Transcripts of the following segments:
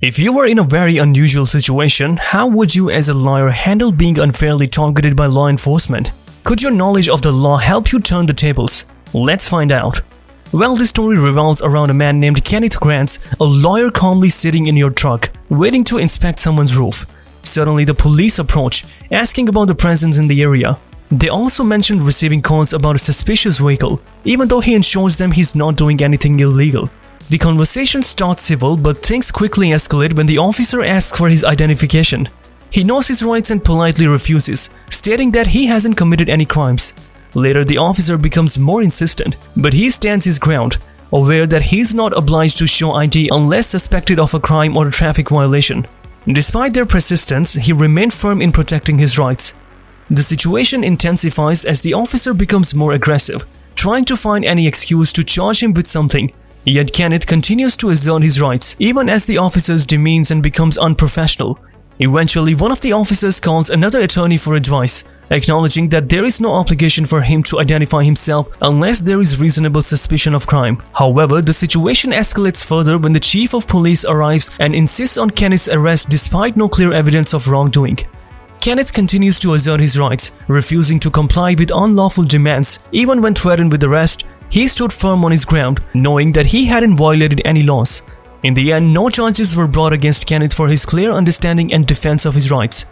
If you were in a very unusual situation, how would you as a lawyer handle being unfairly targeted by law enforcement? Could your knowledge of the law help you turn the tables? Let's find out. Well, this story revolves around a man named Kenneth Grants, a lawyer calmly sitting in your truck, waiting to inspect someone's roof. Suddenly, the police approach, asking about the presence in the area. They also mentioned receiving calls about a suspicious vehicle, even though he assures them he's not doing anything illegal. The conversation starts civil, but things quickly escalate when the officer asks for his identification. He knows his rights and politely refuses, stating that he hasn't committed any crimes. Later, the officer becomes more insistent, but he stands his ground, aware that he's not obliged to show ID unless suspected of a crime or a traffic violation. Despite their persistence, he remained firm in protecting his rights. The situation intensifies as the officer becomes more aggressive, trying to find any excuse to charge him with something. Yet Kenneth continues to assert his rights, even as the officer demeans and becomes unprofessional. Eventually, one of the officers calls another attorney for advice, acknowledging that there is no obligation for him to identify himself unless there is reasonable suspicion of crime. However, the situation escalates further when the chief of police arrives and insists on Kenneth's arrest despite no clear evidence of wrongdoing. Kenneth continues to assert his rights, refusing to comply with unlawful demands. Even when threatened with arrest, he stood firm on his ground, knowing that he hadn't violated any laws. In the end, no charges were brought against Kenneth for his clear understanding and defense of his rights.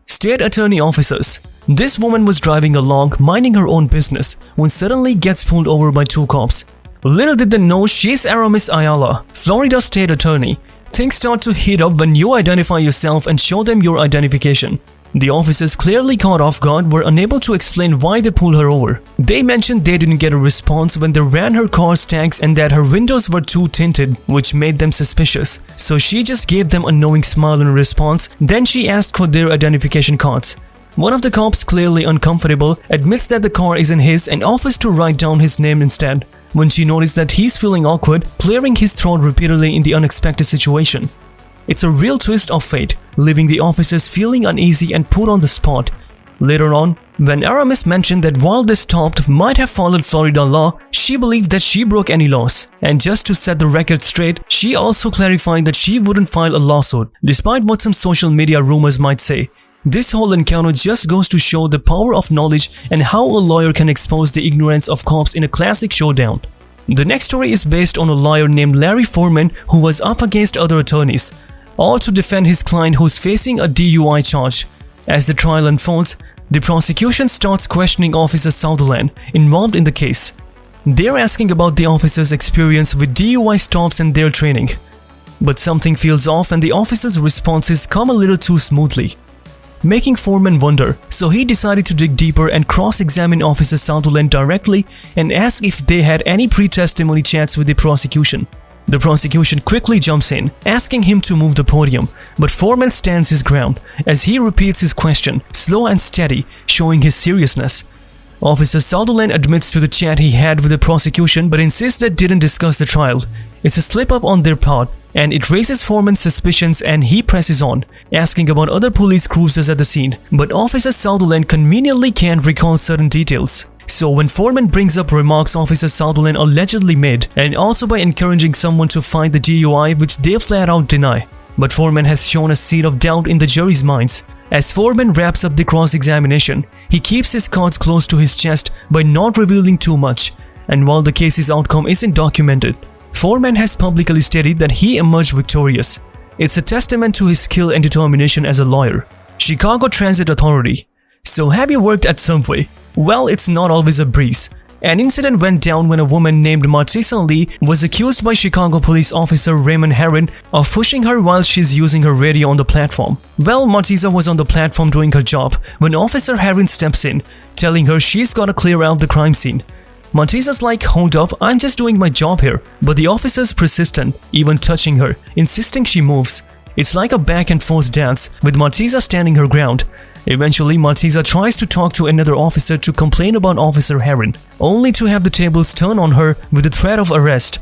State Attorney Officers. This woman was driving along, minding her own business, when suddenly gets pulled over by two cops. Little did they know she's Aramis Ayala, Florida State Attorney. Things start to heat up when you identify yourself and show them your identification. The officers, clearly caught off guard, were unable to explain why they pulled her over. They mentioned they didn't get a response when they ran her car's tags and that her windows were too tinted, which made them suspicious. So she just gave them a knowing smile in response. Then she asked for their identification cards. One of the cops, clearly uncomfortable, admits that the car isn't his and offers to write down his name instead. When she noticed that he's feeling awkward, clearing his throat repeatedly in the unexpected situation. It's a real twist of fate, leaving the officers feeling uneasy and put on the spot. Later on, when Aramis mentioned that while they stopped might have followed Florida law, she believed that she broke any laws. And just to set the record straight, she also clarified that she wouldn't file a lawsuit, despite what some social media rumors might say. This whole encounter just goes to show the power of knowledge and how a lawyer can expose the ignorance of cops in a classic showdown. The next story is based on a lawyer named Larry Foreman who was up against other attorneys, all to defend his client who's facing a DUI charge. As the trial unfolds, the prosecution starts questioning Officer Sutherland involved in the case. They're asking about the officer's experience with DUI stops and their training. But something feels off and the officer's responses come a little too smoothly, making Foreman wonder, so he decided to dig deeper and cross-examine Officer Sutherland directly and ask if they had any pre-testimony chats with the prosecution. The prosecution quickly jumps in, asking him to move the podium, but Foreman stands his ground as he repeats his question, slow and steady, showing his seriousness. Officer Sutherland admits to the chat he had with the prosecution but insists they didn't discuss the trial. It's a slip-up on their part, and it raises Foreman's suspicions and he presses on, asking about other police cruisers at the scene, but Officer Sutherland conveniently can't recall certain details. So when Foreman brings up remarks Officer Sutherland allegedly made, and also by encouraging someone to find the DUI, which they flat out deny, but Foreman has shown a seed of doubt in the jury's minds. As Foreman wraps up the cross-examination, he keeps his cards close to his chest by not revealing too much, and while the case's outcome isn't documented, Foreman has publicly stated that he emerged victorious. It's a testament to his skill and determination as a lawyer. Chicago Transit Authority. So have you worked at Subway? Well, it's not always a breeze. An incident went down when a woman named Martisa Lee was accused by Chicago police officer Raymond Herron of pushing her while she's using her radio on the platform. Well, Martisa was on the platform doing her job when Officer Herron steps in, telling her she's gotta clear out the crime scene. Martisa's like, hold up, I'm just doing my job here. But the officer's persistent, even touching her, insisting she moves. It's like a back and forth dance, with Martisa standing her ground. Eventually, Martisa tries to talk to another officer to complain about Officer Herron, only to have the tables turn on her with the threat of arrest.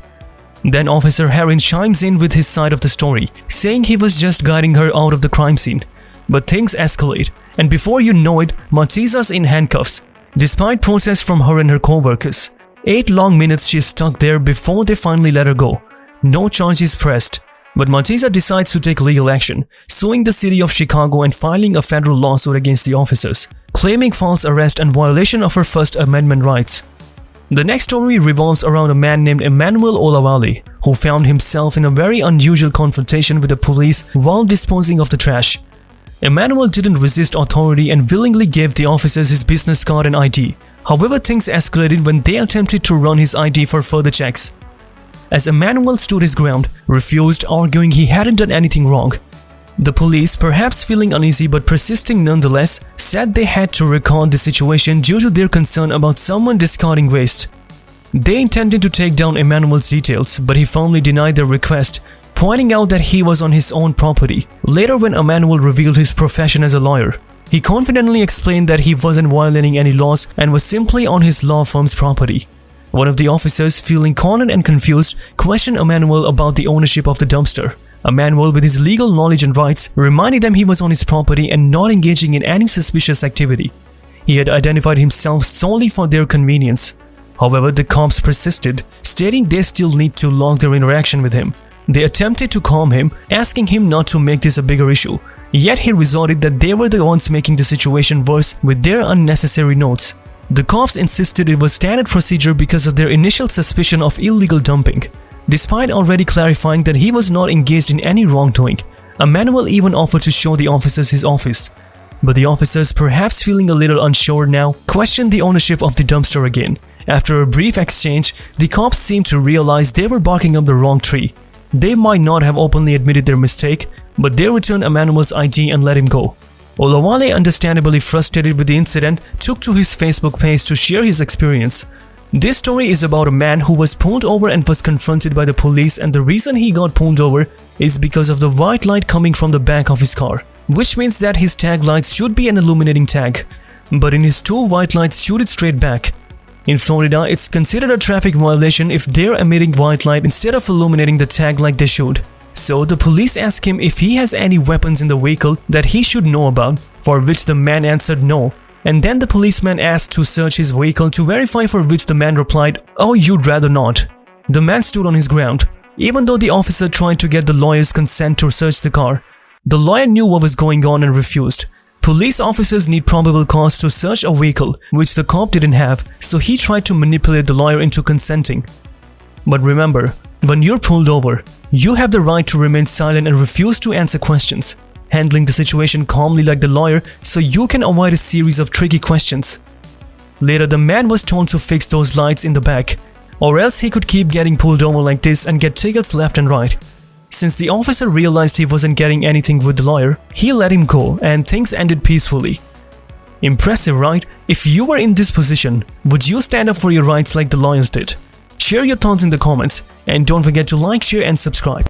Then Officer Herron chimes in with his side of the story, saying he was just guiding her out of the crime scene. But things escalate, and before you know it, Martisa's in handcuffs, despite protests from her and her co-workers. 8 long minutes she's stuck there before they finally let her go. No charges pressed. But Mateza decides to take legal action, suing the city of Chicago and filing a federal lawsuit against the officers, claiming false arrest and violation of her First Amendment rights. The next story revolves around a man named Emmanuel Olawale, who found himself in a very unusual confrontation with the police while disposing of the trash. Emmanuel didn't resist authority and willingly gave the officers his business card and ID. However, things escalated when they attempted to run his ID for further checks. As Emmanuel stood his ground, refused, arguing he hadn't done anything wrong. The police, perhaps feeling uneasy but persisting nonetheless, said they had to record the situation due to their concern about someone discarding waste. They intended to take down Emmanuel's details, but he firmly denied their request, pointing out that he was on his own property. Later, when Emmanuel revealed his profession as a lawyer, he confidently explained that he wasn't violating any laws and was simply on his law firm's property. One of the officers, feeling cornered and confused, questioned Emmanuel about the ownership of the dumpster. Emmanuel, with his legal knowledge and rights, reminded them he was on his property and not engaging in any suspicious activity. He had identified himself solely for their convenience. However, the cops persisted, stating they still need to log their interaction with him. They attempted to calm him, asking him not to make this a bigger issue. Yet he resorted that they were the ones making the situation worse with their unnecessary notes. The cops insisted it was standard procedure because of their initial suspicion of illegal dumping. Despite already clarifying that he was not engaged in any wrongdoing, Emmanuel even offered to show the officers his office. But the officers, perhaps feeling a little unsure now, questioned the ownership of the dumpster again. After a brief exchange, the cops seemed to realize they were barking up the wrong tree. They might not have openly admitted their mistake, but they returned Emmanuel's ID and let him go. Olawale, understandably frustrated with the incident, took to his Facebook page to share his experience. This story is about a man who was pulled over and was confronted by the police, and the reason he got pulled over is because of the white light coming from the back of his car, which means that his tag lights should be an illuminating tag, but in his two white lights shooted straight back. In Florida, it's considered a traffic violation if they're emitting white light instead of illuminating the tag like they should. So the police asked him if he has any weapons in the vehicle that he should know about, for which the man answered no. And then the policeman asked to search his vehicle to verify, for which the man replied, "Oh, you'd rather not." The man stood on his ground. Even though the officer tried to get the lawyer's consent to search the car, the lawyer knew what was going on and refused. Police officers need probable cause to search a vehicle, which the cop didn't have, so he tried to manipulate the lawyer into consenting. But remember, when you're pulled over, you have the right to remain silent and refuse to answer questions, handling the situation calmly like the lawyer so you can avoid a series of tricky questions. Later, the man was told to fix those lights in the back, or else he could keep getting pulled over like this and get tickets left and right. Since the officer realized he wasn't getting anything with the lawyer, he let him go and things ended peacefully. Impressive, right? If you were in this position, would you stand up for your rights like the lawyers did? Share your thoughts in the comments and don't forget to like, share and subscribe.